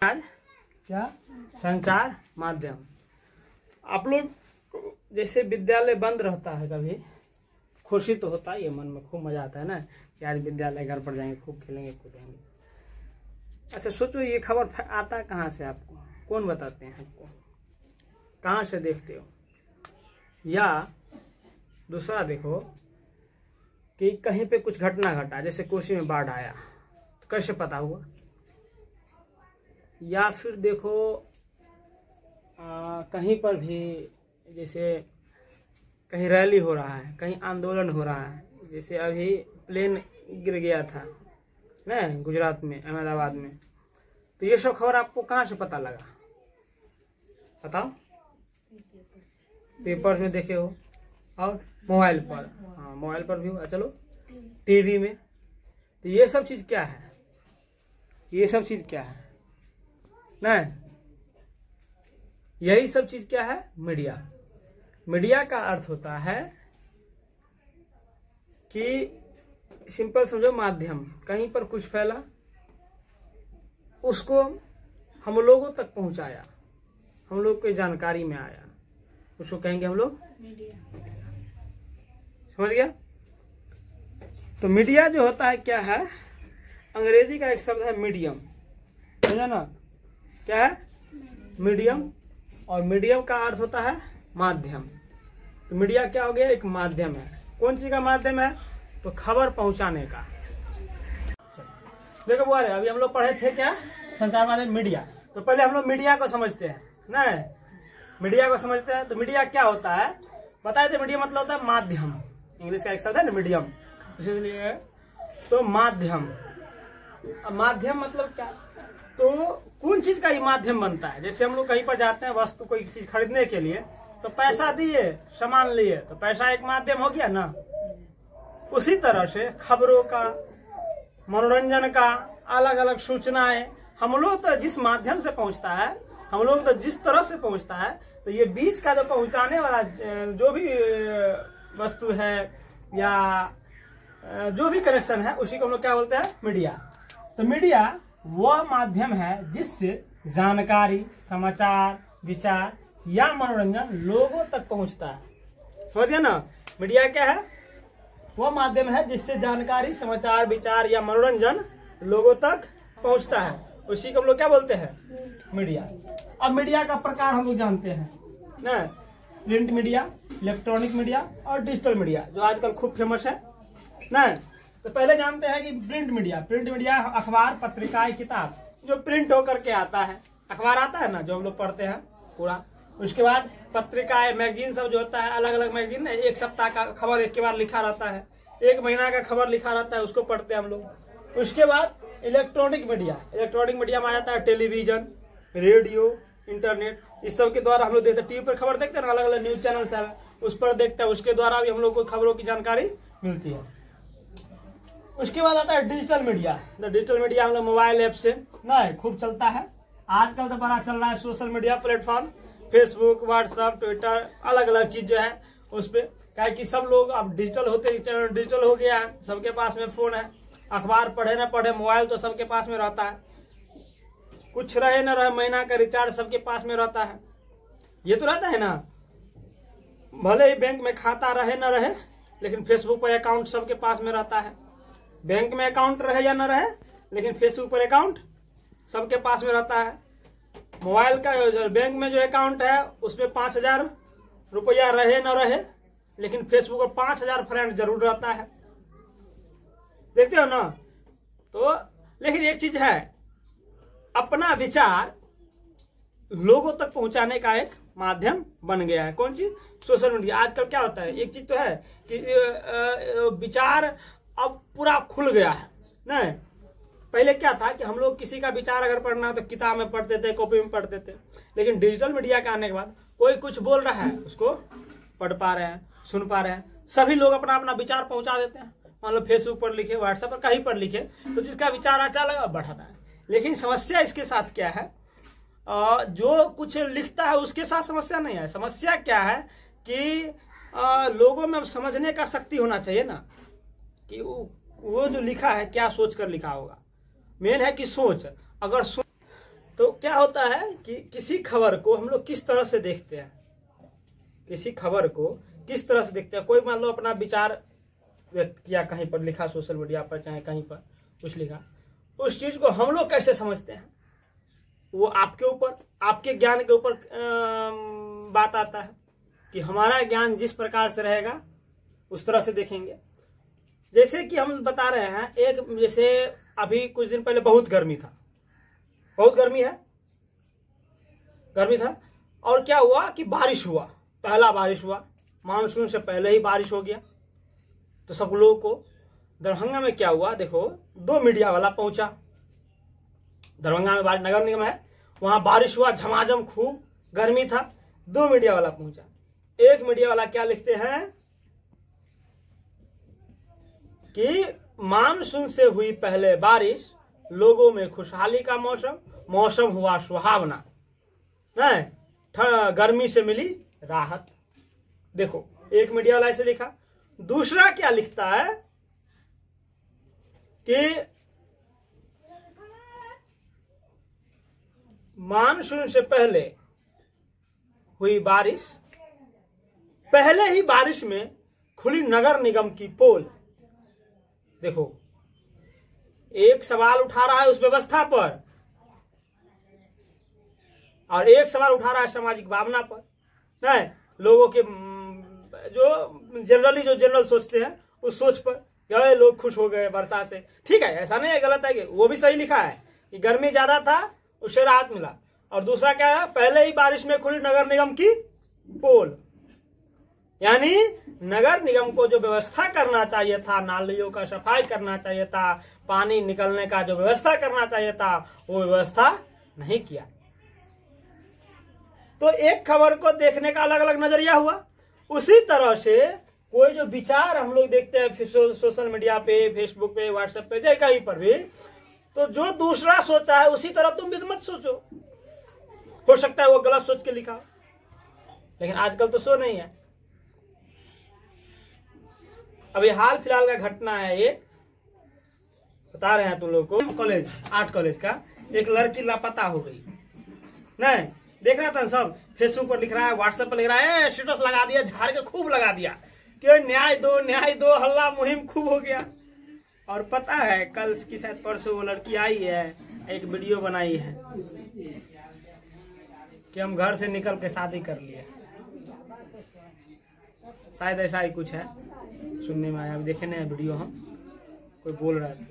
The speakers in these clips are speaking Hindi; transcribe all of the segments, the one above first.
क्या संचार माध्यम। आप लोग जैसे विद्यालय बंद रहता है, कभी खुशी तो होता है, ये मन में खूब मजा आता है ना कि आज विद्यालय घर पर जाएंगे, खूब खेलेंगे कूदेंगे। अच्छा सोचो, ये खबर आता कहाँ से आपको, कौन बताते हैं आपको, कहाँ से देखते हो? या दूसरा देखो कि कहीं पे कुछ घटना घटा, जैसे कोसी में बाढ़ आया तो कैसे पता हुआ? या फिर देखो कहीं पर भी जैसे कहीं रैली हो रहा है, कहीं आंदोलन हो रहा है, जैसे अभी प्लेन गिर गया था ना गुजरात में, अहमदाबाद में, तो ये सब खबर आपको कहाँ से पता लगा बताओ? पेपर में देखे हो और मोबाइल पर, हाँ मोबाइल पर भी हुआ, चलो टीवी में। तो ये सब चीज क्या है? ये सब चीज क्या है? नहीं, यही सब चीज क्या है? मीडिया। मीडिया का अर्थ होता है कि सिंपल समझो माध्यम, कहीं पर कुछ फैला उसको हम लोगों तक पहुंचाया, हम लोग की जानकारी में आया, उसको कहेंगे हम लोग मीडिया। समझ गया? तो मीडिया जो होता है क्या है, अंग्रेजी का एक शब्द है मीडियम, समझा ना? क्या है? मीडियम। और मीडियम का अर्थ होता है माध्यम। तो मीडिया क्या हो गया? एक माध्यम है। कौन चीज का माध्यम है? तो खबर पहुंचाने का। देखो वो अभी हम लोग पढ़े थे क्या, संचार माध्यम मीडिया। तो पहले हम लोग मीडिया को समझते हैं ना, मीडिया को समझते हैं। तो मीडिया क्या होता है बताए थे? मीडिया मतलब होता है माध्यम, इंग्लिश का एक शब्द है ना मीडियम, इसलिए तो माध्यम। माध्यम मतलब क्या? तो कौन चीज का ये माध्यम बनता है? जैसे हम लोग कहीं पर जाते हैं वस्तु कोई चीज खरीदने के लिए, तो पैसा दिए सामान लिए, तो पैसा एक माध्यम हो गया ना। उसी तरह से खबरों का, मनोरंजन का, अलग अलग सूचनाएं हम लोग तो जिस माध्यम से पहुंचता है, हम लोग तो जिस तरह से पहुंचता है, तो ये बीच का जो पहुंचाने वाला जो भी वस्तु है या जो भी कनेक्शन है, उसी को हम लोग क्या बोलते हैं? मीडिया। तो मीडिया वह माध्यम है जिससे जानकारी, समाचार, विचार या मनोरंजन लोगों तक पहुंचता है। समझ गए ना? मीडिया क्या है? वह माध्यम है जिससे जानकारी, समाचार, विचार या मनोरंजन लोगों तक पहुंचता है, उसी को हम लोग क्या बोलते हैं? मीडिया। अब मीडिया का प्रकार हम लोग जानते हैं ना, प्रिंट मीडिया, इलेक्ट्रॉनिक मीडिया और डिजिटल मीडिया, जो आजकल खूब फेमस है ना। तो पहले जानते हैं कि प्रिंट मीडिया। प्रिंट मीडिया अखबार, पत्रिकाएं, किताब जो प्रिंट होकर के आता है, अखबार आता है ना जो हम लोग पढ़ते हैं पूरा। उसके बाद पत्रिकाएं, मैगजीन सब जो होता है, अलग अलग मैगजीन, एक सप्ताह का खबर एक के बार लिखा रहता है, एक महीना का खबर लिखा रहता है, उसको पढ़ते हैं हम लोग। उसके बाद इलेक्ट्रॉनिक मीडिया। इलेक्ट्रॉनिक मीडिया में आ जाता है टेलीविजन, रेडियो, इंटरनेट, इस सब के द्वारा हम लोग देखते हैं। टीवी पर खबर देखते हैं ना, अलग अलग न्यूज चैनल है, उस पर देखते हैं, उसके द्वारा भी हम लोग को खबरों की जानकारी मिलती है। उसके बाद आता है डिजिटल मीडिया। तो डिजिटल मीडिया हम लोग मोबाइल ऐप से ना खूब चलता है। आजकल तो बड़ा चल रहा है social media platform, Facebook, WhatsApp, Twitter, अलग अलग चीज जो है उस पर, क्या कि सब लोग अब डिजिटल होते, डिजिटल हो गया है, सबके पास में फोन है। अखबार पढ़े ना पढ़े, मोबाइल तो सबके पास में रहता है, कुछ रहे ना रहे, महीना का रिचार्ज सबके पास में रहता है। ये तो रहता है ना, भले ही बैंक में खाता रहे ना रहे, लेकिन फेसबुक पर अकाउंट सबके पास में रहता है। बैंक में अकाउंट रहे या ना रहे, लेकिन फेसबुक पर अकाउंट सबके पास में रहता है। मोबाइल का बैंक में जो अकाउंट है उसमें 5,000 रुपया रहे ना रहे, लेकिन फेसबुक पर 5,000 फ्रेंड जरूर रहता है। देखते हो ना? तो लेकिन एक चीज है, अपना विचार लोगों तक पहुंचाने का एक माध्यम बन गया है। कौन चीज? Social media. आजकल क्या होता है, एक चीज तो है कि विचार अब पूरा खुल गया है ना। पहले क्या था कि हम लोग किसी का विचार अगर पढ़ना तो किताब में पढ़ते थे, कॉपी में पढ़ते थे, लेकिन डिजिटल मीडिया के आने के बाद कोई कुछ बोल रहा है उसको पढ़ पा रहे हैं, सुन पा रहे हैं, सभी लोग अपना अपना विचार पहुंचा देते हैं। मान लो फेसबुक पर लिखे, व्हाट्सएप पर कहीं पर लिखे, तो जिसका विचार अच्छा लगा बढ़ाता है। लेकिन समस्या इसके साथ क्या है, जो कुछ लिखता है उसके साथ समस्या नहीं है। समस्या क्या है कि लोगों में समझने का शक्ति होना चाहिए ना, कि वो जो लिखा है क्या सोच कर लिखा होगा। मेन है कि सोच, अगर तो क्या होता है कि किसी खबर को हम लोग किस तरह से देखते हैं, किसी खबर को किस तरह से देखते हैं। कोई मान लो अपना विचार व्यक्त किया, कहीं पर लिखा, सोशल मीडिया पर चाहे कहीं पर कुछ लिखा, उस चीज को हम लोग कैसे समझते हैं वो आपके ऊपर, आपके ज्ञान के ऊपर बात आता है कि हमारा ज्ञान जिस प्रकार से रहेगा उस तरह से देखेंगे। जैसे कि हम बता रहे हैं, एक जैसे अभी कुछ दिन पहले बहुत गर्मी था, बहुत गर्मी है, गर्मी था, और क्या हुआ कि बारिश हुआ, पहला बारिश हुआ, मानसून से पहले ही बारिश हो गया। तो सब लोगों को दरभंगा में क्या हुआ, देखो 2 मीडिया वाला पहुंचा, दरभंगा में बारिश, नगर निगम है, वहां बारिश हुआ झमाझम, खूब गर्मी था, 2 मीडिया वाला पहुंचा। एक मीडिया वाला क्या लिखते हैं कि मानसून से हुई पहले बारिश, लोगों में खुशहाली का मौसम, मौसम हुआ सुहावना, नहीं गर्मी से मिली राहत। देखो एक मीडिया वाला ऐसे लिखा। दूसरा क्या लिखता है कि मानसून से पहले हुई बारिश, पहले ही बारिश में खुली नगर निगम की पोल। देखो एक सवाल उठा रहा है उस व्यवस्था पर और एक सवाल उठा रहा है सामाजिक भावना पर, नहीं लोगों के जो जनरल सोचते हैं उस सोच पर, ये लोग खुश हो गए वर्षा से। ठीक है, ऐसा नहीं है, गलत है कि वो भी सही लिखा है कि गर्मी ज्यादा था उससे राहत मिला। और दूसरा क्या है, पहले ही बारिश में खुली नगर निगम की पोल, यानी नगर निगम को जो व्यवस्था करना चाहिए था, नालियों का सफाई करना चाहिए था, पानी निकलने का जो व्यवस्था करना चाहिए था, वो व्यवस्था नहीं किया। तो एक खबर को देखने का अलग अलग नजरिया हुआ। उसी तरह से कोई जो विचार हम लोग देखते हैं सोशल मीडिया पे, फेसबुक पे, व्हाट्सएप पे, चाहे कहीं पर भी, तो जो दूसरा सोचा है उसी तरह तुम भी मत सोचो। हो सकता है वो गलत सोच के लिखा, लेकिन आजकल तो सो नहीं है। अभी हाल फिलहाल का घटना है, ये बता रहे हैं तुम लोग को, कॉलेज, आर्ट कॉलेज का एक लड़की लापता हो गई। नहीं देख रहा था सब, फेसबुक पर लिख रहा है, व्हाट्सएप पर लिख रहा है, स्टेटस लगा दिया, झाड़ के खूब लगा दिया कि न्याय दो, हल्ला मुहिम खूब हो गया। और पता है कल की शायद परसों वो लड़की आई है, एक वीडियो बनाई है कि हम घर से निकल के शादी कर लिए, शायद ऐसा ही कुछ है, सुनने में आया, देखे नहीं वीडियो, हम कोई बोल रहा है।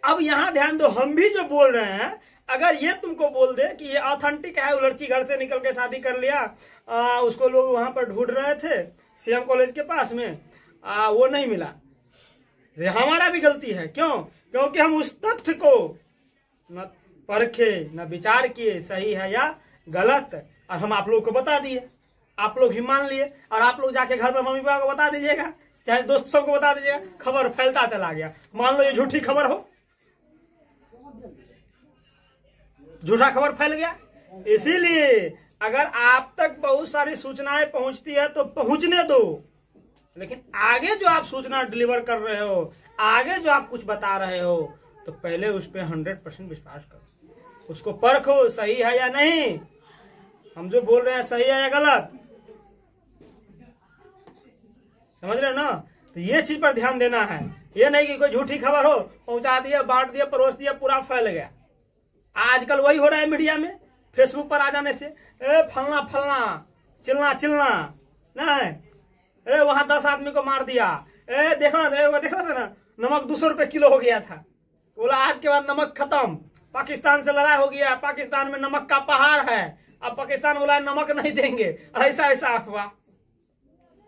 अब यहाँ ध्यान दो, हम भी जो बोल रहे हैं, अगर ये तुमको बोल दे कि ये ऑथेंटिक है, वो लड़की घर से निकल के शादी कर लिया, उसको लोग वहां पर ढूंढ रहे थे सीएम कॉलेज के पास में, वो नहीं मिला, हमारा भी गलती है। क्यों? क्योंकि हम उस तथ्य को न परखे न विचार किए सही है या गलत, और हम आप लोग को बता दिए, आप लोग ही मान लिए, और आप लोग जाके घर में मम्मी पापा को बता दीजिएगा, चाहे दोस्त सबको बता दीजिएगा, खबर फैलता चला गया। मान लो ये झूठी खबर हो, झूठा खबर फैल गया। इसीलिए अगर आप तक बहुत सारी सूचनाएं पहुंचती है तो पहुंचने दो, लेकिन आगे जो आप सूचना डिलीवर कर रहे हो, आगे जो आप कुछ बता रहे हो, तो पहले उस पर 100% विश्वास करो, उसको परखो सही है या नहीं, हम जो बोल रहे हैं सही है या गलत, समझ रहे हो ना। तो ये चीज पर ध्यान देना है, ये नहीं कि कोई झूठी खबर हो, पहुंचा दिया, बांट दिया, परोस दिया, पूरा फैल गया। आजकल वही हो रहा है मीडिया में, फेसबुक पर आ जाने से फलना फलना, चिलना चिलना, नहीं वहां 10 आदमी को मार दिया, देखो ना, देखा था ना, नमक 200 रुपए किलो हो गया था, बोला आज के बाद नमक खत्म, पाकिस्तान से लड़ाई हो गया, पाकिस्तान में नमक का पहाड़ है, अब पाकिस्तान बोला नमक नहीं देंगे, ऐसा ऐसा हुआ।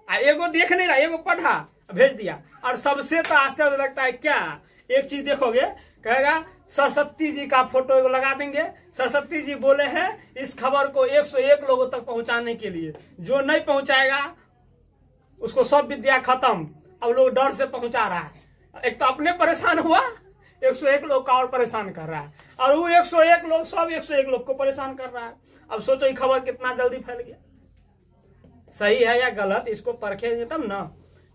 एगो देख नहीं रहा, एगो पढ़ा भेज दिया। और सबसे तो आश्चर्य लगता है क्या, एक चीज देखोगे, कहेगा सरस्वती जी का फोटो लगा देंगे, सरस्वती जी बोले हैं इस खबर को 101 लोगों तक पहुंचाने के लिए, जो नहीं पहुंचाएगा उसको सब विद्या खत्म। अब लोग डर से पहुंचा रहा है, एक तो अपने परेशान हुआ, 101 लोग का और परेशान कर रहा है, और वो 101 लोग सब 101 लोग को परेशान कर रहा है। अब सोचो ये खबर कितना जल्दी फैल गया, सही है या गलत, इसको परखेंगे तब ना।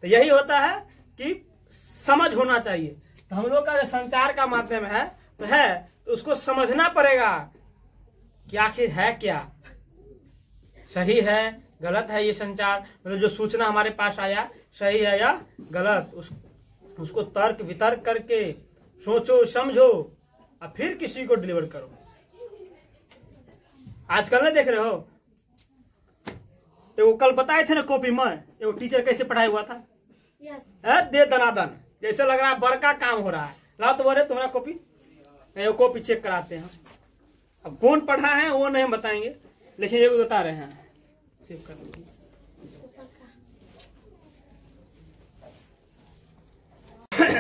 तो यही होता है कि समझ होना चाहिए। तो हम लोग का जो संचार का माध्यम है तो है तो उसको समझना पड़ेगा कि आखिर है क्या, सही है गलत है ये संचार, मतलब जो सूचना हमारे पास आया सही है या गलत, उसको तर्क वितर्क करके सोचो समझो और फिर किसी को डिलीवर करो। आजकल नहीं देख रहे हो, वो कल बताए थे ना कॉपी में वो टीचर कैसे पढ़ाया हुआ था, दे दनादन, जैसे लग रहा है बड़का काम हो रहा है। लाओ तो बोले तुम्हारा कॉपी, वो कॉपी चेक कराते हैं। अब कौन पढ़ा है वो नहीं बताएंगे, लेकिन ये बता रहे हैं।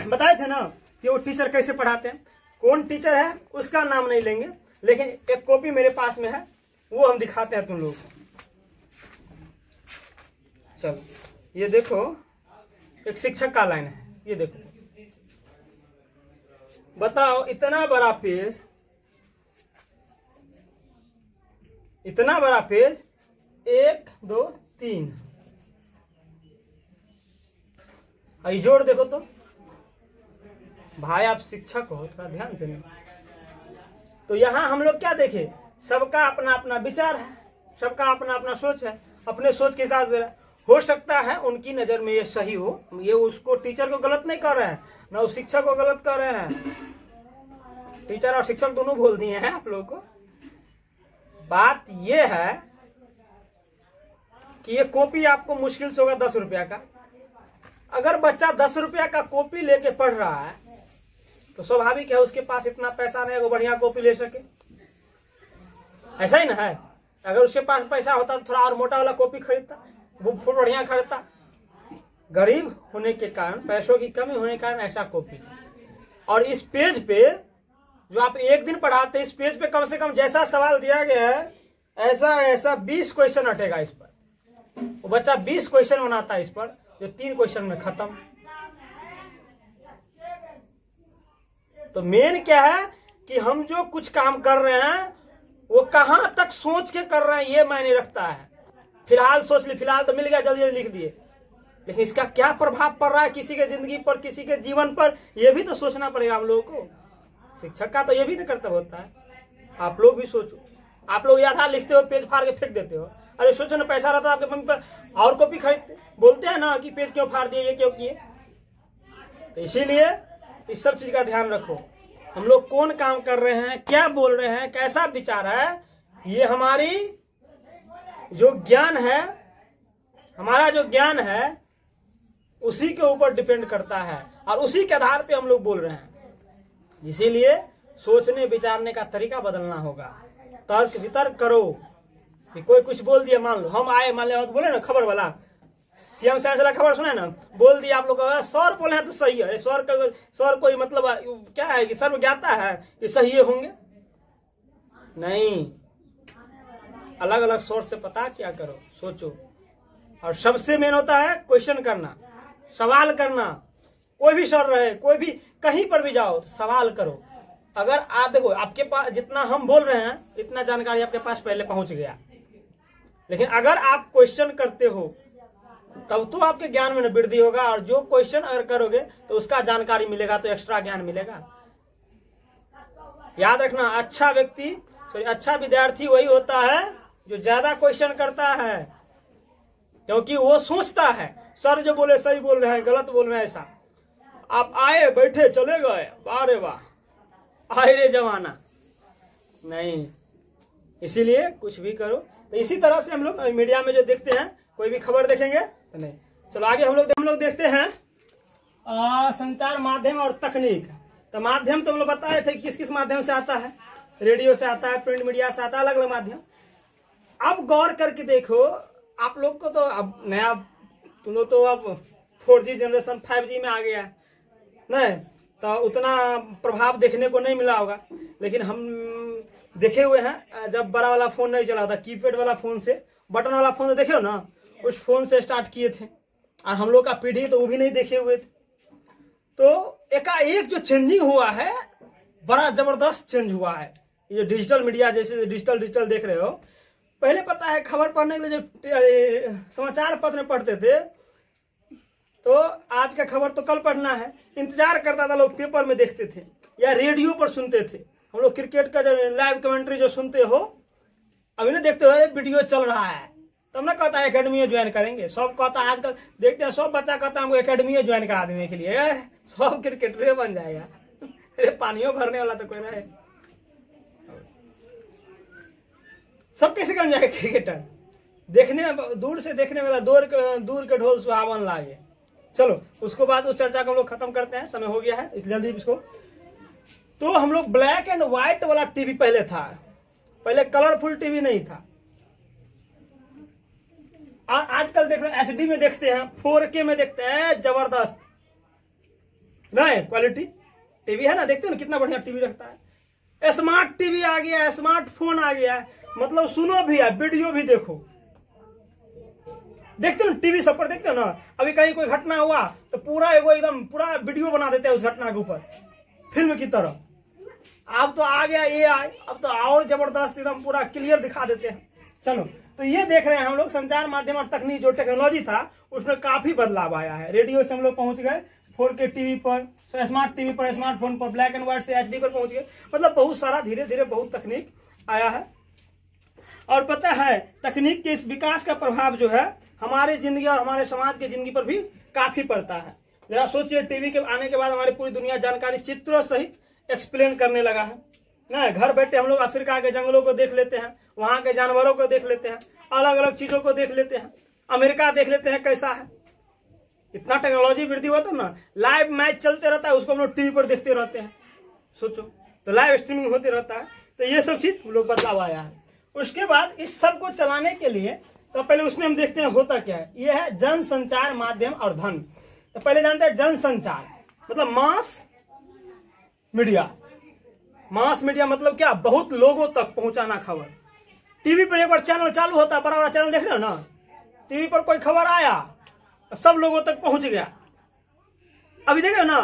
बताए थे ना कि वो टीचर कैसे पढ़ाते हैं, कौन टीचर है उसका नाम नहीं लेंगे, लेकिन एक कॉपी मेरे पास में है वो हम दिखाते हैं तुम लोग को। चलो ये देखो, एक शिक्षक का लाइन है, ये देखो। बताओ इतना बड़ा पेज, इतना बड़ा पेज, 1 2 3, आई जोड़ देखो तो। भाई आप शिक्षक हो, थोड़ा ध्यान से नहीं। तो यहां हम लोग क्या देखे, सबका अपना अपना विचार है, सबका अपना अपना सोच है, अपने सोच के हिसाब से हो सकता है उनकी नजर में ये सही हो, ये उसको टीचर को गलत नहीं कर रहे हैं, ना उस शिक्षक को गलत कर रहे हैं। टीचर और शिक्षक दोनों बोल दिए हैं आप लोगों को। बात ये है कि ये कॉपी आपको मुश्किल से होगा 10 रुपया का। अगर बच्चा 10 रुपया का कॉपी लेके पढ़ रहा है तो स्वाभाविक है उसके पास इतना पैसा नहीं है वो बढ़िया कॉपी ले सके, ऐसा ही ना है। अगर उसके पास पैसा होता तो थोड़ा और मोटा वाला कॉपी खरीदता, वो बढ़िया खरीदता। गरीब होने के कारण, पैसों की कमी होने के कारण ऐसा कॉपी। और इस पेज पे जो आप एक दिन पढ़ाते, इस पेज पे कम से कम जैसा सवाल दिया गया है ऐसा ऐसा 20 क्वेश्चन हटेगा इस पर। वो बच्चा 20 क्वेश्चन बनाता है इस पर, जो 3 क्वेश्चन में खत्म। तो मेन क्या है कि हम जो कुछ काम कर रहे हैं वो कहां तक सोच के कर रहे हैं ये मायने रखता है। फिलहाल सोच ली, फिलहाल तो मिल गया, जल्दी जल्दी लिख दिए, लेकिन इसका क्या प्रभाव पड़ रहा है किसी के जिंदगी पर, किसी के जीवन पर, ये भी तो सोचना पड़ेगा हम लोगों को। शिक्षक का तो ये भी तो कर्तव्य होता है, आप लोग भी सोचो। आप लोग यथा लिखते हो, पेज फाड़ के फेंक देते हो। अरे सोचो ना, पैसा रहता आपके मम्मी पर और कॉपी खरीदते। बोलते हैं ना कि पेज क्यों फाड़ दिए, ये क्यों किए। तो इसीलिए इस सब चीज का ध्यान रखो, हम लोग कौन काम कर रहे हैं, क्या बोल रहे हैं, कैसा विचार है, ये हमारी जो ज्ञान है, हमारा जो ज्ञान है उसी के ऊपर डिपेंड करता है और उसी के आधार पे हम लोग बोल रहे हैं। इसीलिए सोचने विचारने का तरीका बदलना होगा। तर्क वितर्क करो कि कोई कुछ बोल दिया, मान लो हम आए, मान लो बोले ना खबर वाला, सीएम साइंस वाला खबर सुना ना, बोल दिया आप लोग, सर बोले हैं तो सही है। सर कोई मतलब क्या है कि सर्व ज्ञाता है कि सही होंगे? नहीं, अलग अलग सोर्स से पता क्या करो, सोचो। और सबसे मेन होता है क्वेश्चन करना, सवाल करना। कोई भी सर रहे, कोई भी कहीं पर भी जाओ तो सवाल करो। अगर आप देखो, आपके पास जितना हम बोल रहे हैं इतना जानकारी आपके पास पहले पहुंच गया, लेकिन अगर आप क्वेश्चन करते हो तब तो आपके ज्ञान में वृद्धि होगा। और जो क्वेश्चन अगर करोगे तो उसका जानकारी मिलेगा, तो एक्स्ट्रा ज्ञान मिलेगा। याद रखना, अच्छा व्यक्ति, अच्छा विद्यार्थी वही होता है जो ज्यादा क्वेश्चन करता है, क्योंकि वो सोचता है सर जो बोले सही बोल रहे हैं, गलत बोल रहे हैं ऐसा। आप आए बैठे चले गए, वाह रे वाह, आए रे जमाना नहीं। इसीलिए कुछ भी करो। तो इसी तरह से हम लोग मीडिया में जो देखते हैं, कोई भी खबर देखेंगे तो नहीं। चलो आगे हम लोग देखते हैं संचार माध्यम और तकनीक। तो माध्यम तो हम लोग बताए थे किस किस माध्यम से आता है, रेडियो से आता है, प्रिंट मीडिया से आता है, अलग अलग माध्यम। अब गौर करके देखो, आप लोग को तो अब नया, तुम लोग तो अब 4G जनरेशन 5G में आ गया नहीं, तो उतना प्रभाव देखने को नहीं मिला होगा। लेकिन हम देखे हुए हैं जब बड़ा वाला फोन नहीं चला था, कीपैड वाला फोन से, बटन वाला फोन तो देखे हो ना, उस फोन से स्टार्ट किए थे। और हम लोग का पीढ़ी तो वो भी नहीं देखे हुए थे। तो एकाएक जो चेंजिंग हुआ है, बड़ा जबरदस्त चेंज हुआ है। ये डिजिटल मीडिया, जैसे डिजिटल देख रहे हो, पहले पता है खबर पढ़ने के लिए जो समाचार पत्र में पढ़ते थे, तो आज का खबर तो कल पढ़ना है, इंतजार करता था लोग, पेपर में देखते थे या रेडियो पर सुनते थे। हम लोग क्रिकेट का जो लाइव कमेंट्री जो सुनते हो, अभी ना देखते हो वीडियो चल रहा है, तब ना कहता है एकेडमी ज्वाइन करेंगे। सब कहता है आजकल देखते हैं, सब बच्चा कहता है हमको एकेडमी ज्वाइन करा देने के लिए, सब क्रिकेटर बन जाएगा। अरे पानियों भरने वाला तो कोई ना है, सब कैसे बन जाएगा क्रिकेटर। देखने दूर से देखने वाला दूर के ढोल सुहावन लागे। चलो उसको बाद उस चर्चा को हम लोग खत्म करते हैं, समय हो गया है इस जल्दी इसको। तो हम लोग ब्लैक एंड व्हाइट वाला टीवी पहले था, पहले कलरफुल टीवी नहीं था। आजकल देख रहे हैं HD में देखते हैं, 4K में देखते हैं, जबरदस्त नहीं क्वालिटी टीवी है ना, देखते हो ना कितना बढ़िया टीवी रखता है। स्मार्ट टीवी आ गया है, स्मार्टफोन आ गया है, मतलब सुनो भी है, वीडियो भी देखो। देखते हो ना टीवी सब पर, देखते हो ना, अभी कहीं कोई घटना हुआ तो पूरा एकदम पूरा वीडियो बना देते हैं उस घटना के ऊपर, फिल्म की तरह। अब तो आ गया AI, अब तो और जबरदस्त एकदम पूरा क्लियर दिखा देते हैं। चलो तो ये देख रहे हैं हम लोग संचार माध्यम और तकनीक जो टेक्नोलॉजी था उसमें काफी बदलाव आया है। रेडियो से हम लोग पहुंच गए 4K टीवी पर, स्मार्ट टीवी पर, स्मार्टफोन पर, ब्लैक एंड व्हाइट से HD पर पहुंच गए। मतलब बहुत सारा धीरे धीरे बहुत तकनीक आया है। और पता है तकनीक के इस विकास का प्रभाव जो है हमारे जिंदगी और हमारे समाज की जिंदगी पर भी काफी पड़ता है। जरा सोचिए, टीवी के आने के बाद हमारी पूरी दुनिया जानकारी चित्रों सहित एक्सप्लेन करने लगा है ना। घर बैठे हम लोग अफ्रीका के जंगलों को देख लेते हैं, वहां के जानवरों को देख लेते हैं, अलग अलग चीजों को देख लेते हैं, अमेरिका देख लेते हैं कैसा है। इतना टेक्नोलॉजी वृद्धि हुआ तो ना, लाइव मैच चलते रहता है, उसको हम लोग टीवी पर देखते रहते हैं। सोचो तो लाइव स्ट्रीमिंग होते रहता है। तो ये सब चीज हम लोग बदलाव आया है। उसके बाद इस सब को चलाने के लिए तो पहले उसमें हम देखते हैं होता क्या है। ये है जनसंचार माध्यम और धन। तो पहले जानते हैं जनसंचार मतलब मास मीडिया। मास मीडिया मतलब क्या, बहुत लोगों तक पहुंचाना खबर। टीवी पर एक बार चैनल चालू होता है, बड़ा बड़ा चैनल देख रहे हो ना, टीवी पर कोई खबर आया सब लोगों तक पहुंच गया। अभी देखे ना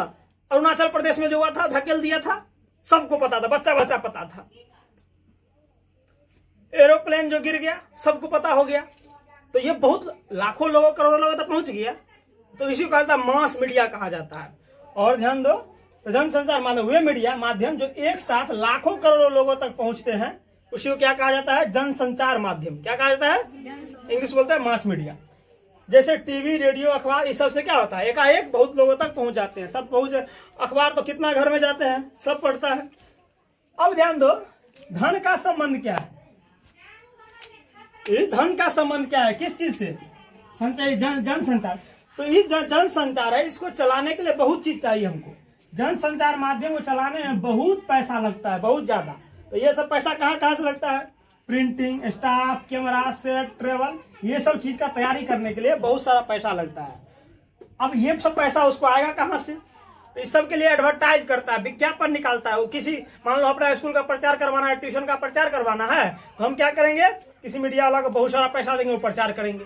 अरुणाचल प्रदेश में जो हुआ था, धकेल दिया था, सबको पता था, बच्चा बच्चा पता था। एरोप्लेन जो गिर गया सबको पता हो गया। तो ये बहुत लाखों लोगों करोड़ों लोगों तक पहुंच गया। तो इसी को कहा जाता है मास मीडिया कहा जाता है। और ध्यान दो, तो जनसंचार माध्यम वे मीडिया माध्यम जो एक साथ लाखों करोड़ों लोगों तक पहुंचते हैं, उसी को क्या कहा जाता है, जनसंचार माध्यम। क्या कहा जाता है, इंग्लिश बोलता है मास मीडिया। जैसे टीवी, रेडियो, अखबार, इस सब से क्या होता है, एकाएक बहुत लोगों तक पहुंच जाते हैं। सब पहुंच, अखबार तो कितना घर में जाते हैं, सब पढ़ता है। अब ध्यान दो, धन का संबंध क्या है। धन का संबंध क्या है, किस चीज से, संचार, जनसंचार। तो ये जनसंचार है, इसको चलाने के लिए बहुत चीज चाहिए हमको। जनसंचार माध्यम को चलाने में बहुत पैसा लगता है, बहुत ज्यादा। तो ये सब पैसा कहाँ कहाँ से लगता है, printing, staff, camera, set, travel, ये सब चीज का तैयारी करने के लिए बहुत सारा पैसा लगता है। अब ये सब पैसा उसको आएगा कहाँ से, तो इस सब के लिए एडवर्टाइज करता है, विज्ञापन निकालता है। वो किसी, मान लो अपना स्कूल का प्रचार करवाना है, ट्यूशन का प्रचार करवाना है, तो हम क्या करेंगे, किसी मीडिया वाला को बहुत सारा पैसा देंगे, वो प्रचार करेंगे।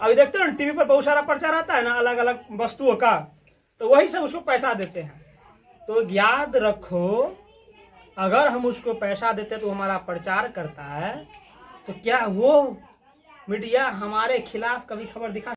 अभी देखते हो टीवी पर बहुत सारा प्रचार आता है ना, अलग अलग वस्तुओं का, तो वही सब उसको पैसा देते हैं। तो याद रखो, अगर हम उसको पैसा देते तो हमारा प्रचार करता है, तो क्या वो मीडिया हमारे खिलाफ कभी खबर दिखा